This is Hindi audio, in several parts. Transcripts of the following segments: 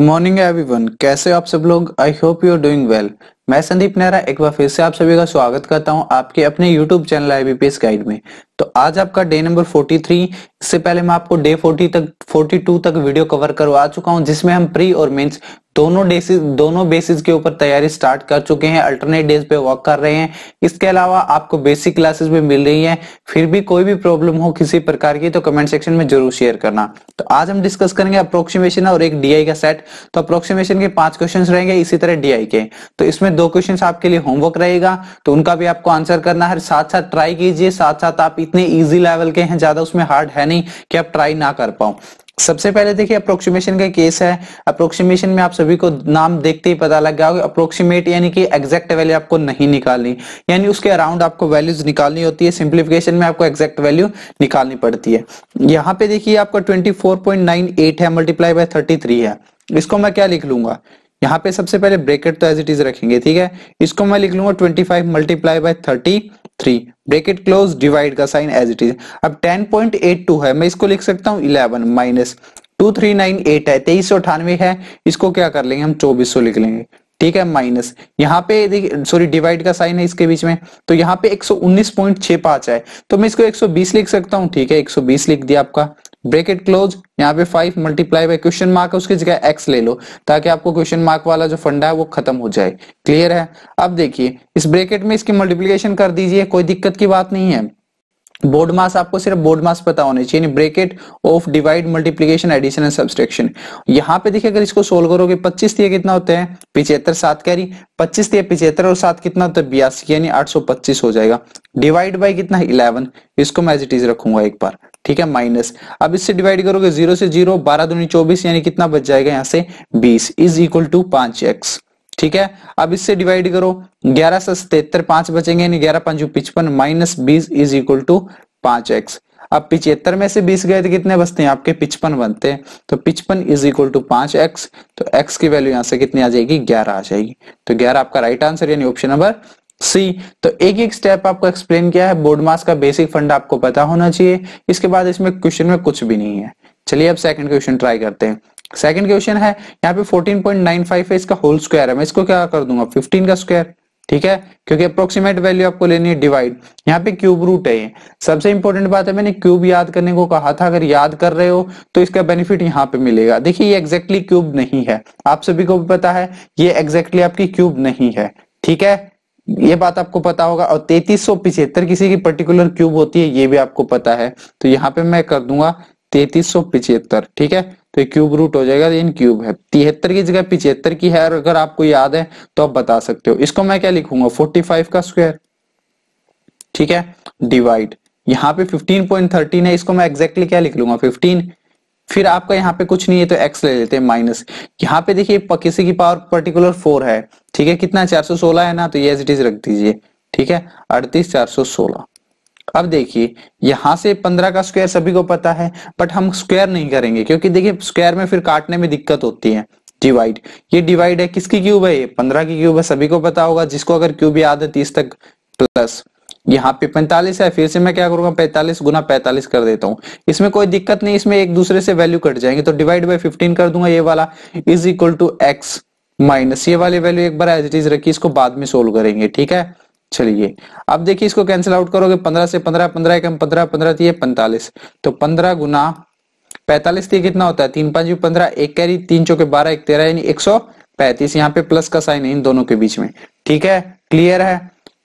मॉर्निंग एवरीवन, कैसे हो आप सब लोग। I hope you are doing well. मैं संदीप नेहरा एक बार फिर से आप सभी का स्वागत करता हूं आपके अपने यूट्यूब चैनल आईबीपीएस गाइड में। तो आज आपका डे नंबर 43। इससे पहले मैं आपको डे 42 तक वीडियो कवर करवा चुका हूं, जिसमें हम प्री और मेंस दोनों बेसिस के ऊपर तैयारी स्टार्ट कर चुके हैं। अल्टरनेट डेज पे वर्क कर रहे हैं। इसके अलावा आपको बेसिक क्लासेस भी मिल रही हैं। फिर भी कोई भी प्रॉब्लम हो किसी प्रकार की तो कमेंट सेक्शन में जरूर शेयर करना। तो आज हम डिस्कस करेंगे अप्रोक्सीमेशन और एक डीआई का सेट। तो अप्रोक्सीमेशन के 5 क्वेश्चंस रहेंगे, इसी तरह डीआई के। तो इसमें 2 क्वेश्चंस आपके लिए होमवर्क रहेगा, तो उनका भी आपको आंसर करना है। साथ साथ ट्राई कीजिए, साथ साथ आप इतने इजी लेवल के हैं, ज्यादा उसमें हार्ड है नहीं कि आप ट्राई ना कर पाओ। सबसे पहले देखिए अप्रोक्सीमेशन का केस है। अप्रोक्सीमेशन में आप सभी को नाम देखते ही पता लग गया होगा। अप्रोक्सीमेट यानी कि एग्जैक्ट वैल्यू आपको नहीं निकालनी, यानी उसके अराउंड आपको वैल्यूज निकालनी होती है। सिंप्लीफिकेशन में आपको एग्जैक्ट वैल्यू निकालनी पड़ती है। यहाँ पे देखिए आपका 24.98 है, मल्टीप्लाई बाय 33 है। इसको मैं क्या लिख लूंगा, यहाँ पे सबसे पहले ब्रैकेट तो एज इट इज रखेंगे, ठीक है। इसको मैं लिख लूंगा 25 multiply by 33, bracket close, divide का साइन एज इट इज। अब 10.82 है, मैं इसको लिख सकता हूँ 11 माइनस 2398 है, 2398 है। इसको क्या कर लेंगे हम, 2400 लिख लेंगे, ठीक है। माइनस यहाँ पे देखिए, सॉरी डिवाइड का साइन है इसके बीच में, तो यहाँ पे 119.65 है, तो मैं इसको 120 लिख सकता हूँ, ठीक है। 120 लिख दिया आपका, ब्रैकेट क्लोज। यहाँ पे 5 मल्टीप्लाई बाय क्वेश्चन मार्क है, उसकी जगह एक्स ले लो ताकि आपको क्वेश्चन मार्क वाला जो फंडा है वो खत्म हो जाए। क्लियर है। अब देखिए इस ब्रैकेट में इसकी मल्टीप्लिकेशन कर दीजिए, कोई दिक्कत की बात नहीं है। बोर्ड मास आपको सिर्फ बोर्ड मास पता होने चाहिए, bracket of divide multiplication addition and subtraction. यहाँ पे देखिए अगर इसको सोल्व करोगे 25 दिए कितना होता है 75, 7 कैरी 25 दिए 75 और 7 कितना होता है 82, यानी 825 हो जाएगा। डिवाइड बाय कितना है 11, इसको मैं एज इट इज रखूंगा एक बार, ठीक है। माइनस, अब इससे डिवाइड करोगे 0 से 0, 12 दूनी 24, यानी कितना बच जाएगा यहाँ से 20 इज इक्वल टू 5x, ठीक है। अब इससे डिवाइड करो 11 से 77, 5 बचेंगे, यानी 11 5 55 minus 20 is equal to 5x। अब 75 में से 20 गए तो कितने बचते हैं आपके 55 बनते हैं, तो 55 इज इक्वल टू 5x। तो x की वैल्यू यहां से कितनी आ जाएगी 11 आ जाएगी। तो 11 आपका राइट आंसर, यानी ऑप्शन नंबर सी। तो एक एक स्टेप आपको एक्सप्लेन किया है। बोर्ड मास का बेसिक फंड आपको पता होना चाहिए। इसके बाद इसमें क्वेश्चन में कुछ भी नहीं है। चलिए अब सेकंड क्वेश्चन ट्राई करते हैं। सेकंड क्वेश्चन है, यहाँ पे 14.95 है, इसका होल स्क्वायर है। मैं इसको क्या कर दूंगा 15 का स्क्वायर, ठीक है, क्योंकि अप्रोक्सीमेट वैल्यू आपको लेनी है डिवाइड। यहाँ पे क्यूब रूट है ये। सबसे इंपॉर्टेंट बात है, मैंने क्यूब याद करने को कहा था, अगर याद कर रहे हो तो इसका बेनिफिट यहाँ पे मिलेगा। देखिए ये एग्जैक्टली क्यूब नहीं है, आप सभी को भी पता है ये एग्जैक्टली आपकी क्यूब नहीं है, ठीक है, ये बात आपको पता होगा। और 3375 किसी की पर्टिकुलर क्यूब होती है, ये भी आपको पता है। तो यहाँ पे मैं कर दूंगा 3375, ठीक है। तो क्यूब रूट हो जाएगा, इन क्यूब है 73 की जगह 75 की है, और अगर आपको याद है तो आप बता सकते हो। इसको मैं क्या लिखूंगा 45 का स्क्वायर, ठीक है, डिवाइड यहाँ पे 15.13 है, इसको मैं एग्जैक्टली क्या लिख लूंगा 15। फिर आपका यहाँ पे कुछ नहीं है तो x ले लेते हैं माइनस। यहाँ पे देखिए किसी की पावर पर्टिकुलर 4 है, ठीक है, कितना 416 है ना, तो ये एज इट इज रख दीजिए, ठीक है, 38416। अब देखिए यहां से 15 का स्क्वायर सभी को पता है, बट हम स्क्वायर नहीं करेंगे क्योंकि देखिए स्क्वायर में फिर काटने में दिक्कत होती है। डिवाइड, ये डिवाइड है, किसकी क्यूब है ये 15 की क्यूब है, सभी को पता होगा जिसको अगर क्यूब याद है 30 तक। प्लस यहाँ पे 45 है, फिर से मैं क्या करूंगा 45 गुना 45 कर देता हूँ। इसमें कोई दिक्कत नहीं, इसमें एक दूसरे से वैल्यू कट जाएंगे, तो डिवाइड बाय 15 कर दूंगा ये वाला, is equal to x minus ये वाली वैल्यू एक बार एज इट इज रखी, इसको बाद में सोल्व करेंगे, ठीक है। चलिए अब देखिए इसको कैंसिल आउट करोगे, 15 से 15 15 कम 15 15 दिए 45, तो 15 गुना 45 दिए कितना होता है 3 5 15, एक कैरी 3 चौके 12 1 13, यानी 135। यहाँ पे प्लस का साइन है इन दोनों के बीच में, ठीक है, क्लियर है।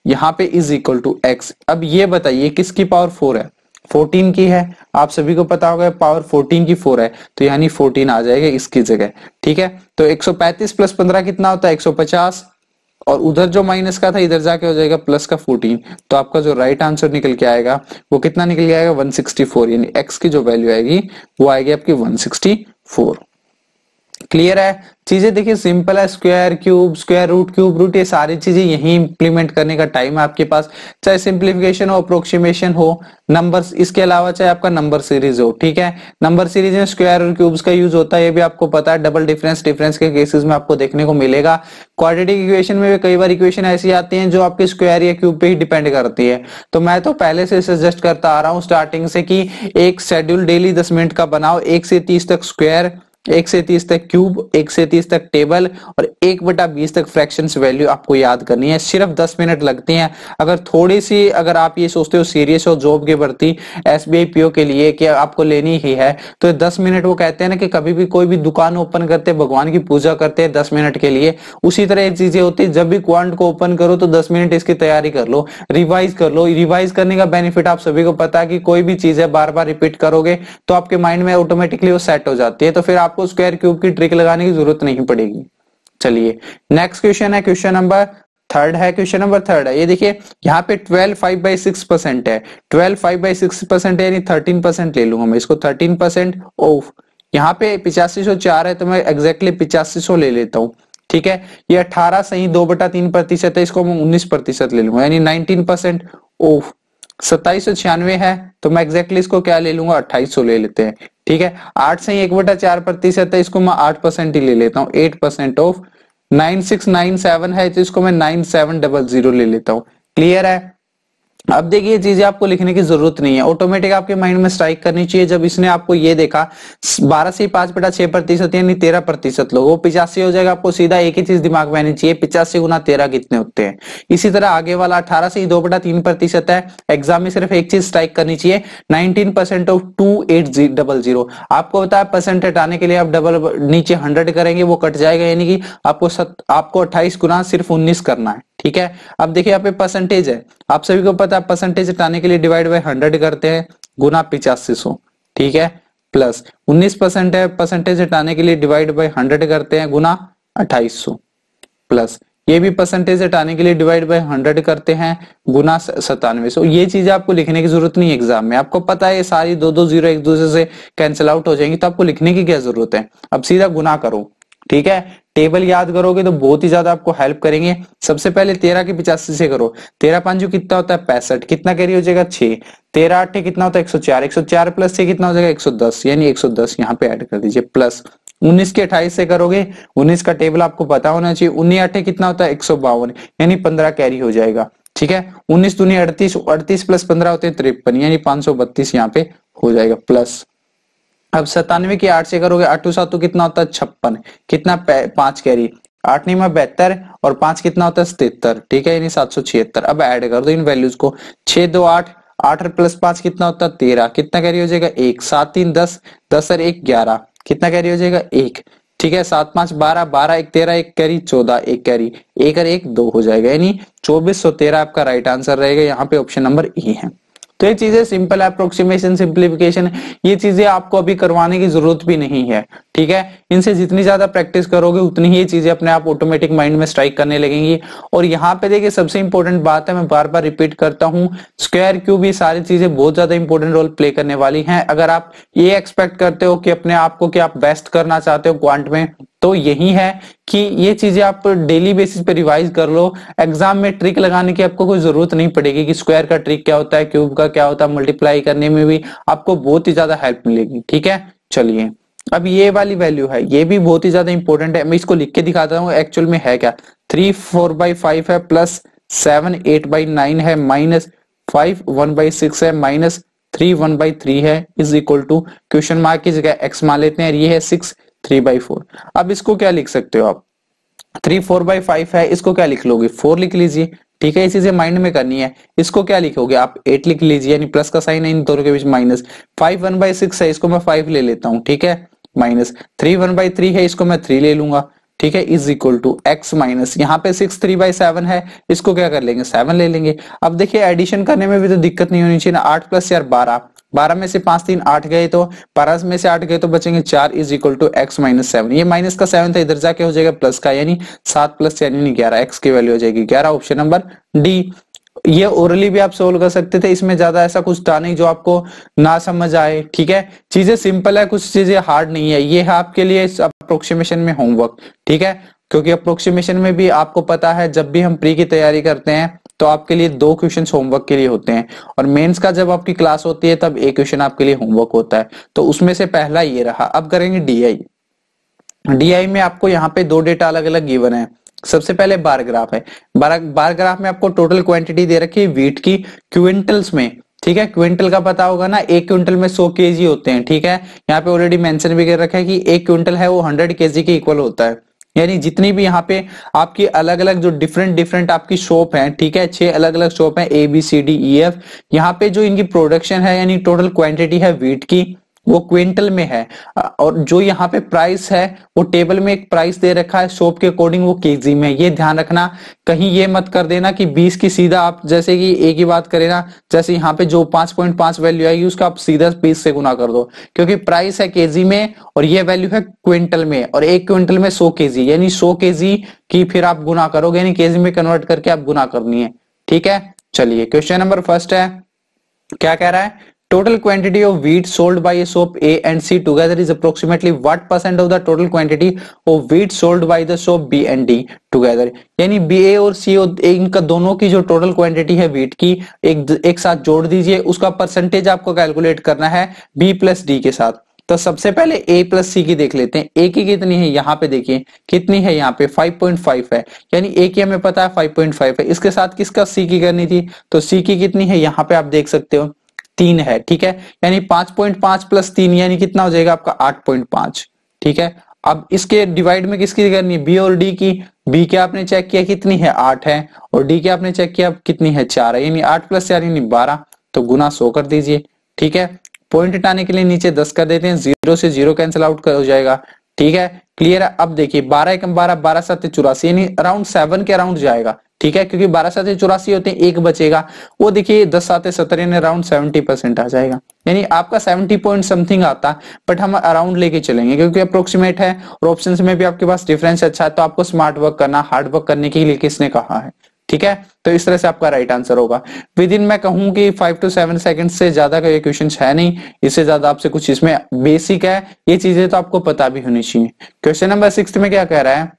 यहाँ पे इज इक्वल टू x। अब ये बताइए किसकी पावर 4 है, 14 की है। आप सभी को पता होगा पावर 14 की 4 है, तो यानी 14 आ जाएगा इसकी जगह, ठीक है। तो 135 प्लस 15 कितना होता है 150, और उधर जो माइनस का था इधर जाके हो जाएगा प्लस का 14। तो आपका जो राइट आंसर निकल के आएगा वो कितना निकल के आएगा 164, यानी x की जो वैल्यू आएगी वो आएगी आपकी 164। क्लियर है। चीजें देखिए सिंपल है, square cube square root cube root, ये सारी चीजें यही इंप्लीमेंट करने का टाइम है आपके पास, चाहे सिंप्लीफिकेशन हो अप्रोक्सीमेशन हो नंबर्स, इसके अलावा चाहे आपका नंबर सीरीज हो, ठीक है। नंबर सीरीज में स्क्वायर और क्यूब्स का यूज होता है, ये भी आपको पता है। डबल डिफरेंस के केसेस में आपको देखने को मिलेगा। क्वाड्रेटिक इक्वेशन में कई बार इक्वेशन ऐसी आती है जो आपके स्क्वायर या क्यूब पे ही डिपेंड करती है। तो मैं तो पहले से सजेस्ट करता आ रहा हूँ स्टार्टिंग से कि एक शेड्यूल डेली 10 मिनट का बनाओ, 1 से 30 तक स्क्वायर 1 से 30 तक क्यूब, 1 से 30 तक टेबल और 1/20 तक फ्रैक्शंस वैल्यू आपको याद करनी है। सिर्फ 10 मिनट लगते हैं। अगर थोड़ी सी अगर आप ये सोचते हो सीरियस हो जॉब की भर्ती एसबीआई पीओ के लिए कि आपको लेनी ही है, तो 10 मिनट वो कहते हैं ना कि कभी भी कोई भी दुकान ओपन करते हैं, भगवान की पूजा करते हैं 10 मिनट के लिए, उसी तरह एक चीजें होती है, जब भी क्वांट को ओपन करो तो 10 मिनट इसकी तैयारी कर लो, रिवाइज कर लो। रिवाइज करने का बेनिफिट आप सभी को पता है कि कोई भी चीज है बार बार रिपीट करोगे तो आपके माइंड में ऑटोमेटिकली वो सेट हो जाती है, तो फिर आपको स्क्वायर क्यूब की ट्रिक लगाने की जरूरत नहीं पड़ेगी। चलिए नेक्स्ट क्वेश्चन है, क्वेश्चन नंबर थर्ड है। क्वेश्चन नंबर थर्ड है, ये देखिए यहाँ पे 12 5/6% है। 12 5/6% है यानी 13% ले लूंगा मैं इसको, 13% ऑफ। यहाँ पे 8504 है तो मैं एग्जैक्टली 8500 ले लेता हूँ। ठीक है, ये 18 सही 2/3% है, इसको मैं 19% ले लूंगा यानी 19% ऑफ। 2796 है तो मैं एग्जैक्टली इसको क्या ले लूंगा, 2800 ले लेते हैं। ठीक है, 8 सही 1/4% है, इसको मैं 8% ही ले लेता हूँ, 8% ऑफ। 9697 है तो इसको मैं 9700 ले लेता हूँ। क्लियर है। अब देखिए ये चीजें आपको लिखने की जरूरत नहीं है, ऑटोमेटिक आपके माइंड में स्ट्राइक करनी चाहिए। जब इसने आपको ये देखा 12 से 5/6% यानी 13% लोग, वो 85 हो जाएगा। आपको सीधा एक ही चीज दिमाग में आनी चाहिए, 85 गुना 13 कितने होते हैं। इसी तरह आगे वाला 18 से 2/3% है, एग्जाम में सिर्फ एक चीज स्ट्राइक करनी चाहिए, 19% ऑफ 2800। आपको पता है परसेंट हटाने के लिए आप डबल नीचे 100 करेंगे, वो कट जाएगा, यानी कि आपको 28 गुना सिर्फ 19 करना है। ठीक है, अब देखिए यहाँ पे परसेंटेज है, आप सभी को पता है परसेंटेज हटाने के लिए डिवाइड बाय 100 करते हैं, गुना 8500। ठीक है, प्लस 19% है, परसेंटेज हटाने के लिए डिवाइड बाय 100 करते हैं, गुना 2800। प्लस ये भी परसेंटेज हटाने के लिए डिवाइड बाय 100 करते हैं, गुना 9700। ये चीजें आपको लिखने की जरूरत नहीं एग्जाम में, आपको पता है ये सारी दो दो जीरो एक दूसरे से कैंसिल आउट हो जाएंगी, तो आपको लिखने की क्या जरूरत है। अब सीधा गुना करो। ठीक है, टेबल याद करोगे तो बहुत ही ज्यादा आपको हेल्प करेंगे। सबसे पहले 13 के 85 से करो, 13 5 कितना होता है 65, कितना कैरी हो जाएगा 6, 13 8 कितना होता है 104, 104 प्लस 6 कितना हो जाएगा 110, यानी 110 यहाँ पे ऐड कर दीजिए। प्लस 19 के 28 से करोगे, 19 का टेबल आपको पता होना चाहिए, 19 8 कितना होता है 152, यानी 15 कैरी हो जाएगा। ठीक है, 19 दूनी 38, 38 प्लस 15 होते हैं 53, यानी 532 यहाँ पे हो जाएगा। प्लस अब 97 की 8 से करोगे, 8 7 कितना होता है 56, कितना 5 कैरी, 8 9 72 और 5 कितना होता है 77। ठीक है, यानी 776। अब ऐड कर दो इन वैल्यूज को, 6 2 8, 8 प्लस 5 कितना होता है 13, कितना कैरी हो जाएगा 1, 7 3 10, 10 और 1 11, कितना कैरी हो जाएगा 1। ठीक है, 7 5 12, 12 1 13, 1 कैरी 14, 1 कैरी 1 और 1 2 हो जाएगा, यानी 2413 आपका राइट आंसर रहेगा। यहाँ पे ऑप्शन नंबर ई है। तो ये चीजें सिंपल अप्रोक्सीमेशन सिंप्लीफिकेशन, ये चीजें आपको अभी करवाने की जरूरत भी नहीं है। ठीक है, इनसे जितनी ज्यादा प्रैक्टिस करोगे उतनी ही ये चीजें अपने आप ऑटोमेटिक माइंड में स्ट्राइक करने लगेंगी। और यहाँ पे देखिए सबसे इंपॉर्टेंट बात है, मैं बार बार रिपीट करता हूँ, स्क्वायर क्यूब, ये सारी चीजें बहुत ज्यादा इंपॉर्टेंट रोल प्ले करने वाली हैं। अगर आप ये एक्सपेक्ट करते हो कि अपने आप को कि आप बेस्ट करना चाहते हो क्वांट में, तो यही है कि ये चीजें आप डेली बेसिस पे रिवाइज कर लो। एग्जाम में ट्रिक लगाने की आपको कोई जरूरत नहीं पड़ेगी कि स्क्वायर का ट्रिक क्या होता है, क्यूब का क्या होता है, मल्टीप्लाई करने में भी आपको बहुत ही ज्यादा हेल्प मिलेगी। ठीक है, चलिए अब ये वाली वैल्यू है, ये भी बहुत ही ज्यादा इंपॉर्टेंट है, मैं इसको लिख के दिखाता हूँ एक्चुअल में है क्या। 3 4/5 है, प्लस 7 8/9 है, माइनस 5 1/6 है, माइनस 3 1/3 है, is equal to question mark की जगह एक्स मान लेते हैं, ये है 6 3/4। अब इसको क्या लिख सकते हो आप, 3 4/5 है, इसको क्या लिख लोगे 4 लिख लीजिए। ठीक है, ये चीजें माइंड में करनी है। इसको क्या लिखोगे आप 8 लिख लीजिए, यानी प्लस का साइन है इन दोनों के बीच माइनस। 5 1/6 है, इसको मैं 5 ले लेता हूं। ठीक है, माइनस 3 1/3 है, इसको मैं 3 ले लूंगा। ठीक है, is equal to x minus यहाँ पे 6 3/7 है, इसको क्या कर लेंगे 7 ले लेंगे। अब देखिए एडिशन करने में भी तो दिक्कत नहीं होनी चाहिए ना, 8 प्लस 4 12, 12 में से 5 3 8 गए, तो 12 में से 8 गए तो बचेंगे 4, is equal to x minus 7। ये माइनस का 7 था, इधर जाके हो जाएगा प्लस का, यानी 7 प्लस यानी 11, एक्स की वैल्यू हो जाएगी 11, ऑप्शन नंबर डी। ये ओरली भी आप सोल्व कर सकते थे, इसमें ज्यादा ऐसा कुछ था नहीं जो आपको ना समझ आए। ठीक है, चीजें सिंपल है, कुछ चीजें हार्ड नहीं है। ये है आपके लिए अप्रोक्सीमेशन में होमवर्क। ठीक है, क्योंकि अप्रोक्सीमेशन में भी आपको पता है जब भी हम प्री की तैयारी करते हैं तो आपके लिए 2 क्वेश्चन होमवर्क के लिए होते हैं, और मेंस का जब आपकी क्लास होती है तब 1 क्वेश्चन आपके लिए होमवर्क होता है। तो उसमें से पहला ये रहा। अब करेंगे डीआई। डीआई में आपको यहाँ पे 2 डेटा अलग अलग गिवन है। सबसे पहले बार ग्राफ है, बार ग्राफ में आपको टोटल क्वांटिटी दे रखी है वीट की क्विंटल्स में। ठीक है। क्विंटल का पता होगा ना, एक क्विंटल में 100 केजी होते हैं, ठीक है। यहाँ पे ऑलरेडी मेंशन भी कर रखा है कि एक क्विंटल है वो 100 केजी के इक्वल होता है। यानी जितनी भी यहाँ पे आपकी अलग अलग जो डिफरेंट डिफरेंट आपकी शॉप है, ठीक है, 6 अलग अलग शॉप है, ABCDEF, यहाँ पे जो इनकी प्रोडक्शन है यानी टोटल क्वांटिटी है वीट की, वो क्विंटल में है। और जो यहाँ पे प्राइस है वो टेबल में एक प्राइस दे रखा है शॉप के अकॉर्डिंग, वो केजी में। ये ध्यान रखना, कहीं ये मत कर देना कि 20 की सीधा आप जैसे कि एक ही बात करें ना, जैसे यहाँ पे जो 5.5 वैल्यू आएगी उसका आप सीधा 20 से गुना कर दो, क्योंकि प्राइस है केजी में और ये वैल्यू है क्विंटल में, और एक क्विंटल में 100 केजी, यानी 100 केजी की फिर आप गुना करोगे, यानी केजी में कन्वर्ट करके आप गुना करनी है, ठीक है। चलिए क्वेश्चन नंबर फर्स्ट है, क्या कह रहा है, total quantity of wheat sold by a shop A and C together is approximately what percent of the total quantity of wheat sold by the shop B and D together। यानी B A और C इनका दोनों की जो टोटल क्वांटिटी है व्हीट की एक साथ जोड़ दीजिए, उसका परसेंटेज आपको कैलकुलेट करना है B प्लस D के साथ। तो सबसे पहले A प्लस C की देख लेते हैं। A की कितनी है, यहाँ पे देखिए कितनी है, यहाँ पे 5.5 है, यानी A की हमें पता है 5.5 है। इसके साथ किसका C की करनी थी, तो C की कितनी है, यहाँ पे आप देख सकते हो 3 है, ठीक है। यानी 5.5 प्लस 3 यानी कितना हो जाएगा आपका 8.5, ठीक है। अब इसके डिवाइड में किसकी करनी है, बी और डी की। बी के आपने चेक किया कितनी है 8 है, और डी के आपने चेक किया कितनी है 4 है, यानी 8 प्लस 4 यानी 12, तो गुना 100 कर दीजिए, ठीक है। पॉइंट हटाने के लिए नीचे 10 कर देते हैं, 0 से 0 कैंसिल आउट हो जाएगा, ठीक है। क्लियर है। अब देखिए 12 एकम 12, 12 7 84, यानी अराउंड 7 के अराउंड जाएगा, ठीक है, क्योंकि 12 7 84 होते हैं, एक बचेगा, वो देखिए 10 7 70 यानी अराउंड 70% आ जाएगा, यानी आपका 70 पॉइंट समथिंग आता, बट हम अराउंड लेके चलेंगे क्योंकि अप्रोक्सीमेट है, और ऑप्शंस में भी आपके पास डिफरेंस अच्छा है, तो आपको स्मार्ट वर्क करना, हार्ड वर्क करने के लिए किसने कहा है, ठीक है। तो इस तरह से आपका राइट आंसर होगा। विद इन मैं कहूं कि 5 to 7 सेकंड से ज्यादा का ये क्वेश्चन है नहीं, इससे ज्यादा आपसे कुछ इसमें बेसिक है, ये चीजें तो आपको पता भी होनी चाहिए। क्वेश्चन नंबर 6 में क्या कह रहा है,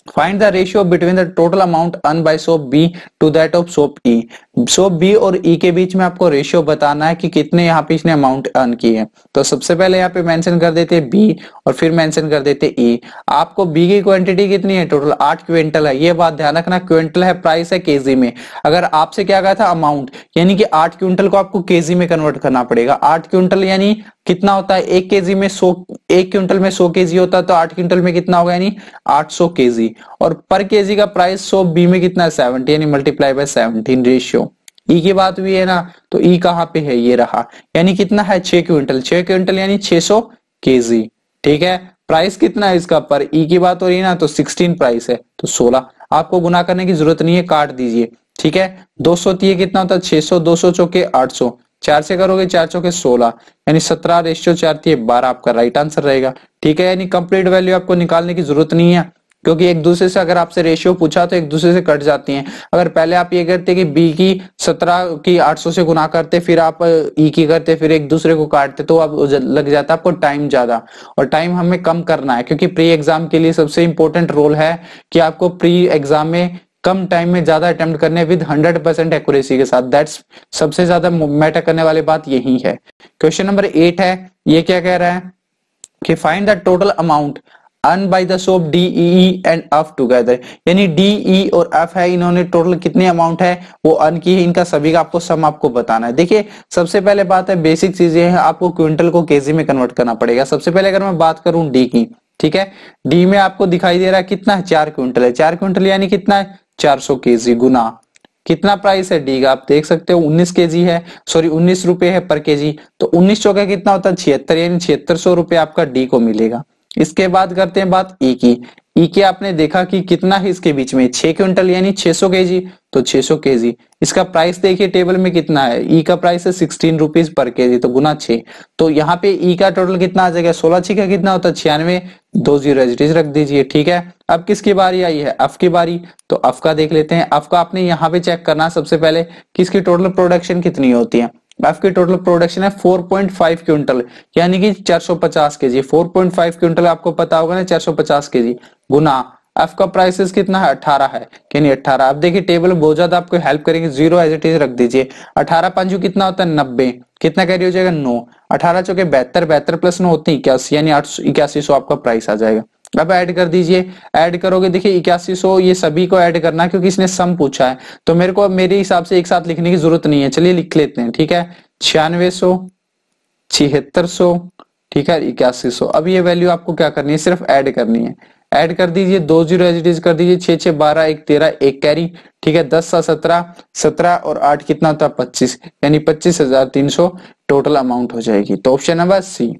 Find the ratio between the total amount earned by shop B to that of shop E। Shop B और E के बीच में आपको रेशियो बताना है कि कितने यहाँ पे इसने अमाउंट अर्न की है। तो सबसे पहले यहाँ पे मेंशन कर देते हैं B और फिर मेंशन कर देते हैं E। आपको B की क्वांटिटी कितनी है, टोटल 8 क्विंटल है, ये बात ध्यान रखना, क्विंटल है, प्राइस है केजी में। अगर आपसे क्या कहा था अमाउंट, यानी कि 8 क्विंटल को आपको केजी में कन्वर्ट करना पड़ेगा। 8 क्विंटल यानी कितना होता है, एक केजी में 100, एक क्विंटल में 100 केजी होता है, तो 8 क्विंटल में कितना होगा, यानी 800 केजी। और पर केजी का प्राइस शॉप बी में कितना है 70, यानी मल्टीप्लाई बाय 17 रेशियो। ई की बात हुई है ना, तो ई कहां पे है, ये रहा, यानी कितना है 6 क्विंटल, 6 क्विंटल यानी 600 केजी, ठीक है। प्राइस कितना है इसका, पर ई की बात हो रही है ना, तो 16 प्राइस है, तो 16। आपको गुना करने की जरूरत नहीं है, काट दीजिए, ठीक है। 200 ये कितना होता है 600, 200 चौके 800, 4 से करोगे 4 चौके 16, यानी 17 रेशियो 4 12 आपका राइट आंसर रहेगा, ठीक है। यानी कंप्लीट वैल्यू आपको निकालने की जरूरत नहीं है, क्योंकि एक दूसरे से अगर आपसे रेशियो पूछा तो एक दूसरे से कट जाती हैं। अगर पहले आप ये करते कि बी की 17 की 800 से गुना करते, फिर आप ई की करते, फिर एक दूसरे को काटते, तो अब लग जाता आपको टाइम ज्यादा, और टाइम हमें कम करना है, क्योंकि प्री एग्जाम के लिए सबसे इंपॉर्टेंट रोल है कि आपको प्री एग्जाम में कम टाइम में ज्यादा अटेम्प्ट करने विद 100% एक्यूरेसी के साथ। दैट्स सबसे ज्यादा मैटर करने वाली बात यही है। क्वेश्चन नंबर 8 है, ये क्या कह रहा है कि find the total amount earn by the shop D E and F together, यानी डी ई और एफ है, इन्होंने टोटल कितनी अमाउंट है वो अर्न की है, इनका सभी का आपको सम आपको बताना है। देखिए सबसे पहले बात है, बेसिक चीजें हैं, आपको क्विंटल को केजी में कन्वर्ट करना पड़ेगा। सबसे पहले अगर मैं बात करूं डी की, ठीक है, डी में आपको दिखाई दे रहा है कितना है 4 क्विंटल है, 4 क्विंटल यानी कितना है 400 केजी, गुना कितना प्राइस है डी का, आप देख सकते हो 19 केजी है, सॉरी 19 रुपए है पर केजी, तो 19 चौके कितना होता है 76, यानी 7600 रुपए आपका डी को मिलेगा। इसके बाद करते हैं बात ई की। ई के आपने देखा कि कितना है इसके बीच में 6 क्विंटल यानी 600 केजी, तो 600 केजी। इसका प्राइस देखिए टेबल में कितना है, ई का प्राइस है 16 रुपीज पर केजी, तो गुना 6, तो यहाँ पे ई का टोटल कितना आ जाएगा 16 6 का कितना होता है 96, 2 जीरो एज इट इज रख दीजिए, ठीक है। अब किसकी बारी आई है, एफ की बारी, तो एफ का देख लेते हैं। एफ का आपने यहाँ पे चेक करना सबसे पहले कि इसकी टोटल प्रोडक्शन कितनी होती है। एफ की टोटल प्रोडक्शन है 4.5 क्विंटल, यानी कि 450 केजी। 4.5 क्विंटल आपको पता होगा ना 450 केजी, गुना एफ का प्राइसेस कितना है 18 है, यानी 18। अब देखिए टेबल बहुत ज्यादा आपको हेल्प करेंगे, 0 एज इट इज रख दीजिए। 18 पंजू कितना होता है 90, कितना कैरी हो जाएगा 9, 18 चौके 72, 72 प्लस 9 होती है 81, यानी 8100 आपका प्राइस आ जाएगा। अब ऐड कर दीजिए, ऐड करोगे देखिए 8100, ये सभी को ऐड करना है क्योंकि इसने सम पूछा है, तो मेरे को मेरे हिसाब से एक साथ लिखने की जरूरत नहीं है, चलिए लिख लेते हैं, ठीक है। 9600, 7600, ठीक है, 8100। अब ये वैल्यू आपको क्या करनी है, सिर्फ ऐड करनी है। ऐड कर दीजिए, 2 जीरो एज इट इज कर दीजिए, 6 6 12 1 13 1 कैरी, ठीक है, 10 सा 17, 17 और 8 कितना होता है 25, यानी 25,300 टोटल अमाउंट हो जाएगी। तो ऑप्शन नंबर सी।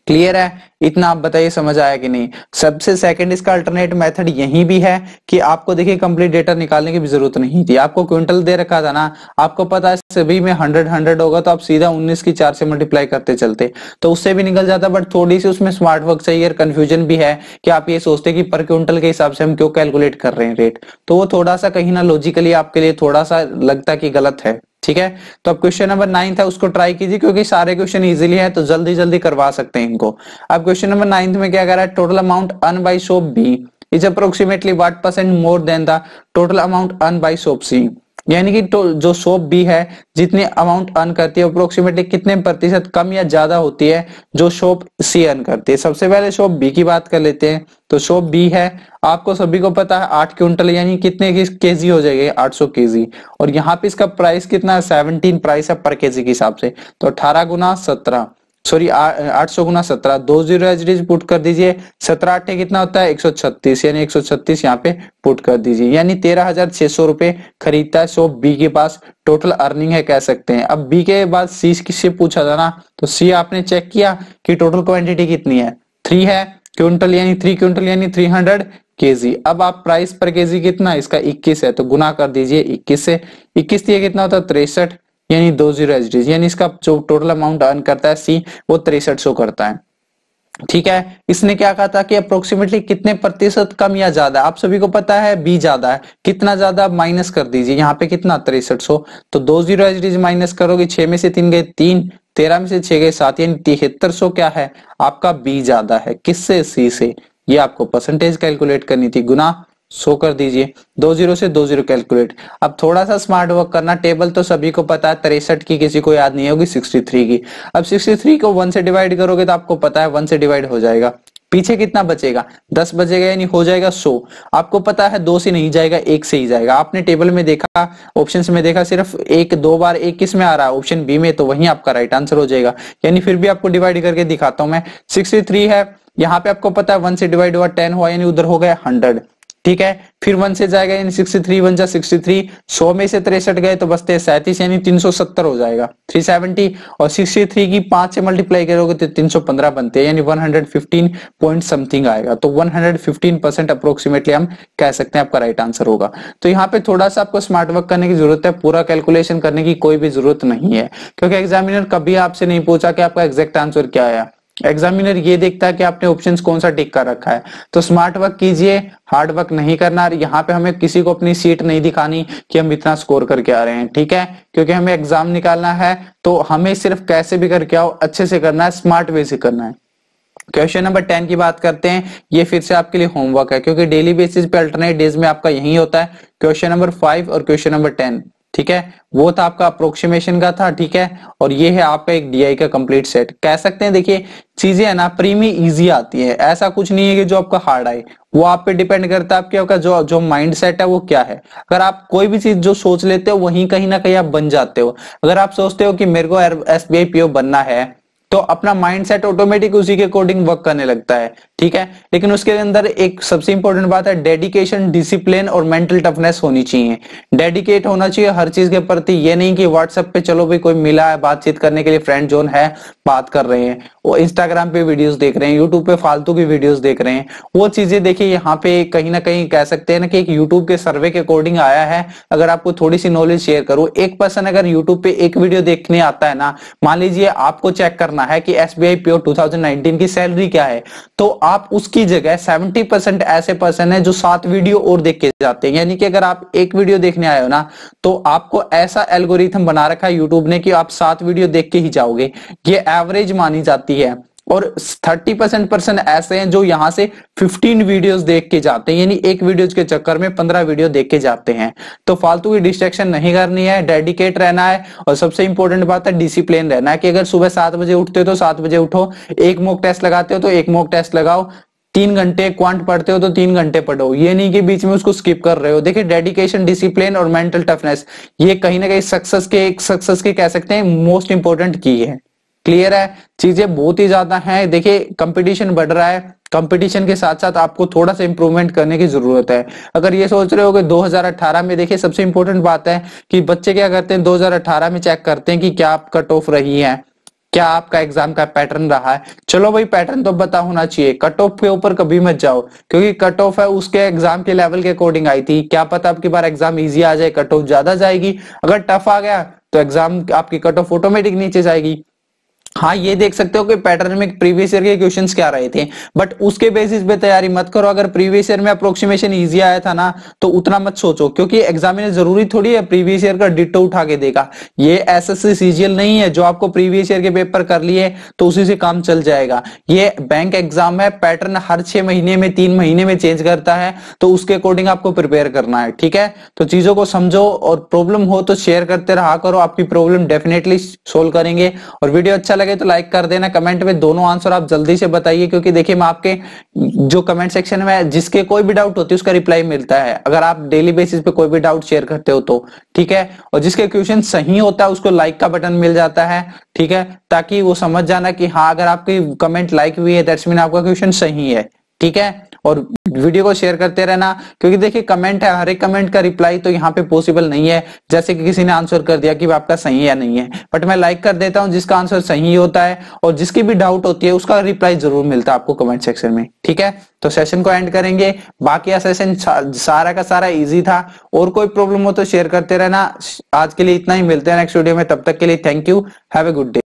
क्लियर है, इतना आप बताइए समझ आया कि नहीं। सबसे सेकंड इसका अल्टरनेट मेथड यही भी है कि आपको देखिए कंप्लीट डेटा निकालने की भी जरूरत नहीं थी, आपको क्विंटल दे रखा था ना, आपको पता है सभी में 100 होगा, तो आप सीधा 19 की 4 से मल्टीप्लाई करते चलते तो उससे भी निकल जाता। बट थोड़ी सी उसमें स्मार्ट वर्क चाहिए और कंफ्यूजन भी है कि आप ये सोचते कि पर क्विंटल के हिसाब से हम क्यों कैलकुलेट कर रहे हैं रेट, तो वो थोड़ा सा कहीं ना लॉजिकली आपके लिए थोड़ा सा लगता है कि गलत है, ठीक है। तो अब क्वेश्चन नंबर 9 था, उसको ट्राई कीजिए क्योंकि सारे क्वेश्चन इजीली है तो जल्दी जल्दी करवा सकते हैं इनको। अब क्वेश्चन नंबर 9 में क्या कह रहा है, total amount earn by shop B is approximately what percent more than the total amount earn by shop C, यानी कि जो शॉप बी है जितनी अमाउंट अर्न करती है अप्रोक्सीमेटली कितने प्रतिशत कम या ज्यादा होती है जो शॉप सी अर्न करती है। सबसे पहले शॉप बी की बात कर लेते हैं। तो शॉप बी है, आपको सभी को पता है 8 क्विंटल यानी कितने केजी हो जाएंगे 800 केजी, और यहाँ पे इसका प्राइस कितना है 17 प्राइस है पर केजी के हिसाब से, तो 18 गुना 17 सॉरी 800 गुना 17, 2 जीरो एज पुट कर दीजिए, 17 8 कितना होता है 136, यानी 136 यहाँ पे पुट कर दीजिए, यानी 13,600 रुपए खरीदता है शॉप बी के पास, टोटल अर्निंग है कह सकते हैं। अब बी के बाद सी किससे पूछा था ना, तो सी आपने चेक किया कि टोटल क्वांटिटी कितनी है 3 है क्विंटल, यानी 3 क्विंटल यानी 300 केजी। अब आप प्राइस पर केजी कितना है इसका 21 है, तो गुना कर दीजिए 21 से, 21 दिए कितना होता है 63, यानी 2 जीरो एच डी, यानी इसका जो टोटल अमाउंट अर्न करता है सी वो 6300 करता है, ठीक है। इसने क्या कहा था कि अप्रोक्सीमेटली कितने प्रतिशत कम या ज्यादा, आप सभी को पता है बी ज्यादा है, कितना ज्यादा माइनस कर दीजिए, यहाँ पे कितना 6300, तो 2 जीरो एच डी माइनस करोगे, 6 में से 3 गए 3, 13 में से 6 गए 7, यानी 7300 क्या है आपका बी ज्यादा है, किससे सी से। ये आपको परसेंटेज कैलकुलेट करनी थी, गुना 100 कर दीजिए, 2 जीरो से 2 जीरो कैलकुलेट। अब थोड़ा सा स्मार्ट वर्क करना, टेबल तो सभी को पता है 63 की, किसी को याद नहीं होगी 63 की। अब 63 को 1 से डिवाइड करोगे तो आपको पता है 1 से डिवाइड हो जाएगा, पीछे कितना बचेगा 10 बचेगा, यानी हो जाएगा 100। आपको पता है 2 से नहीं जाएगा 1 से ही जाएगा, आपने टेबल में देखा ऑप्शंस में देखा सिर्फ एक दो बार एक किस में आ रहा है ऑप्शन बी में, तो वही आपका राइट आंसर हो जाएगा। यानी फिर भी आपको डिवाइड करके दिखाता हूं मैं, 63 है, यहाँ पे आपको पता है 1 से डिवाइड हुआ 10 हुआ, यानी उधर हो गया 100, ठीक है। फिर 1 से जाएगा यानी 63 1 जा 63, 100 में से 63 गए तो बचते हैं 37, यानी 370 हो जाएगा 370, और 63 की 5 से मल्टीप्लाई करोगे तो 315 बनते हैं, यानी 115 पॉइंट समथिंग आएगा, तो 115% अप्रोक्सीमेटली हम कह सकते हैं आपका राइट आंसर होगा। तो यहाँ पे थोड़ा सा आपको स्मार्ट वर्क करने की जरूरत है, पूरा कैलकुलेशन करने की कोई भी जरूरत नहीं है, क्योंकि एग्जामिनर कभी आपसे नहीं पूछा कि आपका एग्जैक्ट आंसर क्या है, एग्जामिनर ये देखता है कि आपने ऑप्शंस कौन सा टिक कर रखा है। तो स्मार्ट वर्क कीजिए, हार्ड वर्क नहीं करना, यहाँ पे हमें किसी को अपनी सीट नहीं दिखानी कि हम इतना स्कोर करके आ रहे हैं, ठीक है, क्योंकि हमें एग्जाम निकालना है, तो हमें सिर्फ कैसे भी करके आओ अच्छे से करना है, स्मार्ट वे से करना है। क्वेश्चन नंबर 10 की बात करते हैं, ये फिर से आपके लिए होमवर्क है क्योंकि डेली बेसिस पे अल्टरनेट डेज में आपका यही होता है, क्वेश्चन नंबर 5 और क्वेश्चन नंबर 10, ठीक है, वो था आपका अप्रोक्सीमेशन का था, ठीक है, और ये है आपका एक डीआई का कंप्लीट सेट कह सकते हैं। देखिए चीजें है ना प्री में इजी आती है, ऐसा कुछ नहीं है कि जो आपका हार्ड आए, वो आप पे डिपेंड करता है आपके आपका जो जो माइंड सेट है वो क्या है। अगर आप कोई भी चीज जो सोच लेते हो वहीं कहीं ना कहीं आप बन जाते हो। अगर आप सोचते हो कि मेरे को एसबीआई पीओ बनना है, तो अपना माइंडसेट ऑटोमेटिक उसी के अकॉर्डिंग वर्क करने लगता है, ठीक है। लेकिन उसके अंदर एक सबसे इंपॉर्टेंट बात है डेडिकेशन, डिसिप्लिन और मेंटल टफनेस होनी चाहिए। डेडिकेट होना चाहिए हर चीज के प्रति, ये नहीं कि व्हाट्सएप पे चलो भाई कोई मिला है बातचीत करने के लिए, फ्रेंड जोन है बात कर रहे हैं, वो इंस्टाग्राम पे वीडियोस देख रहे हैं, यूट्यूब पे फालतू की वीडियोस देख रहे हैं, वो चीजें देखिए यहाँ पे कहीं ना कहीं कह सकते हैं ना कि एक यूट्यूब के सर्वे के अकॉर्डिंग आया है। अगर आपको थोड़ी सी नॉलेज शेयर करूं, एक पर्सन अगर यूट्यूब पे एक वीडियो देखने आता है ना, मान लीजिए आपको चेक करना है कि एसबीआई पीओ 2019 की सैलरी क्या है, तो आप उसकी जगह 70% ऐसे पर्सन है जो 7 वीडियो और देख के जाते हैं। यानी कि अगर आप एक वीडियो देखने आए हो ना, तो आपको ऐसा एल्गोरिथम बना रखा है यूट्यूब ने कि आप 7 वीडियो देख के ही जाओगे, ये एवरेज मानी जाती है। और 30% पर्सन ऐसे हैं जो यहां से 15 वीडियोस देख के जाते हैं, यानी एक वीडियोस के चक्कर में 15 वीडियो देख के जाते हैं। तो फालतू की डिस्ट्रैक्शन नहीं करनी है, डेडिकेट रहना है, और सबसे इंपॉर्टेंट बात है डिसिप्लिन रहना है कि अगर सुबह 7 बजे उठते हो तो 7 बजे उठो, एक मॉक टेस्ट लगाते हो तो एक मॉक टेस्ट लगाओ, 3 घंटे क्वांट पढ़ते हो तो 3 घंटे पढ़ो, ये नहीं कि बीच में उसको स्किप कर रहे हो। देखिए डेडिकेशन, डिसिप्लिन और मेंटल टफनेस, ये कहीं ना कहीं सक्सेस के कह सकते हैं मोस्ट इंपोर्टेंट की है। क्लियर है, चीजें बहुत ही ज्यादा हैं। देखिए कंपटीशन बढ़ रहा है, कंपटीशन के साथ साथ आपको थोड़ा सा इंप्रूवमेंट करने की जरूरत है। अगर ये सोच रहे हो कि 2018 में, देखिए सबसे इंपॉर्टेंट बात है कि बच्चे क्या करते हैं 2018 में चेक करते हैं कि क्या आप कट ऑफ रही है, क्या आपका एग्जाम का पैटर्न रहा है। चलो भाई पैटर्न तो पता होना चाहिए, कट ऑफ के ऊपर कभी मत जाओ, क्योंकि कट ऑफ है उसके एग्जाम के लेवल के अकॉर्डिंग आई थी। क्या पता आपकी बार एग्जाम इजी आ जाए, कट ऑफ ज्यादा जाएगी। अगर टफ आ गया तो एग्जाम आपकी कट ऑफ ऑटोमेटिक नीचे जाएगी। हाँ ये देख सकते हो कि पैटर्न में प्रीवियस ईयर के क्वेश्चंस क्या रहे थे, बट उसके बेसिस पे तैयारी मत करो। अगर प्रीवियस ईयर में अप्रोक्सीमेशन इजी आया था ना तो उतना मत सोचो, क्योंकि एग्जामिनर जरूरी थोड़ी है प्रीवियस ईयर का डिट्टो उठा के देगा। ये एसएससी सीजीएल नहीं है जो आपको प्रीवियस ईयर के पेपर कर लिए तो उसी से काम चल जाएगा। ये बैंक एग्जाम है, पैटर्न हर 6 महीने में 3 महीने में चेंज करता है, तो उसके अकॉर्डिंग आपको प्रिपेयर करना है। ठीक है, तो चीजों को समझो और प्रॉब्लम हो तो शेयर करते रहा करो, आपकी प्रॉब्लम डेफिनेटली सोल्व करेंगे। और वीडियो अच्छा लगे तो लाइक कर देना, कमेंट में दोनों आंसर आप जल्दी से बताइए, क्योंकि देखिए मैं आपके जो कमेंट सेक्शन में जिसके कोई भी डाउट होती है उसका रिप्लाई मिलता है, अगर आप डेली बेसिस पे कोई भी डाउट शेयर करते हो तो। ठीक है, और जिसके क्वेश्चन सही होता है उसको लाइक का बटन मिल जाता है। ठीक है, ताकि वो समझ जाना कि हाँ अगर आपकी कमेंट लाइक हुई है दैट्स मीन आपका क्वेश्चन सही है। ठीक है, और वीडियो को शेयर करते रहना, क्योंकि देखिए कमेंट है, हर एक कमेंट का रिप्लाई तो यहाँ पे पॉसिबल नहीं है। जैसे कि किसी ने आंसर कर दिया कि आपका सही है या नहीं है, बट मैं लाइक कर देता हूँ जिसका आंसर सही होता है, और जिसकी भी डाउट होती है उसका रिप्लाई जरूर मिलता है आपको कमेंट सेक्शन में। ठीक है, तो सेशन को एंड करेंगे। बाकी सेशन सारा का सारा इजी था, और कोई प्रॉब्लम हो तो शेयर करते रहना। आज के लिए इतना ही, मिलते हैं नेक्स्ट वीडियो में, तब तक के लिए thank you, have a good day.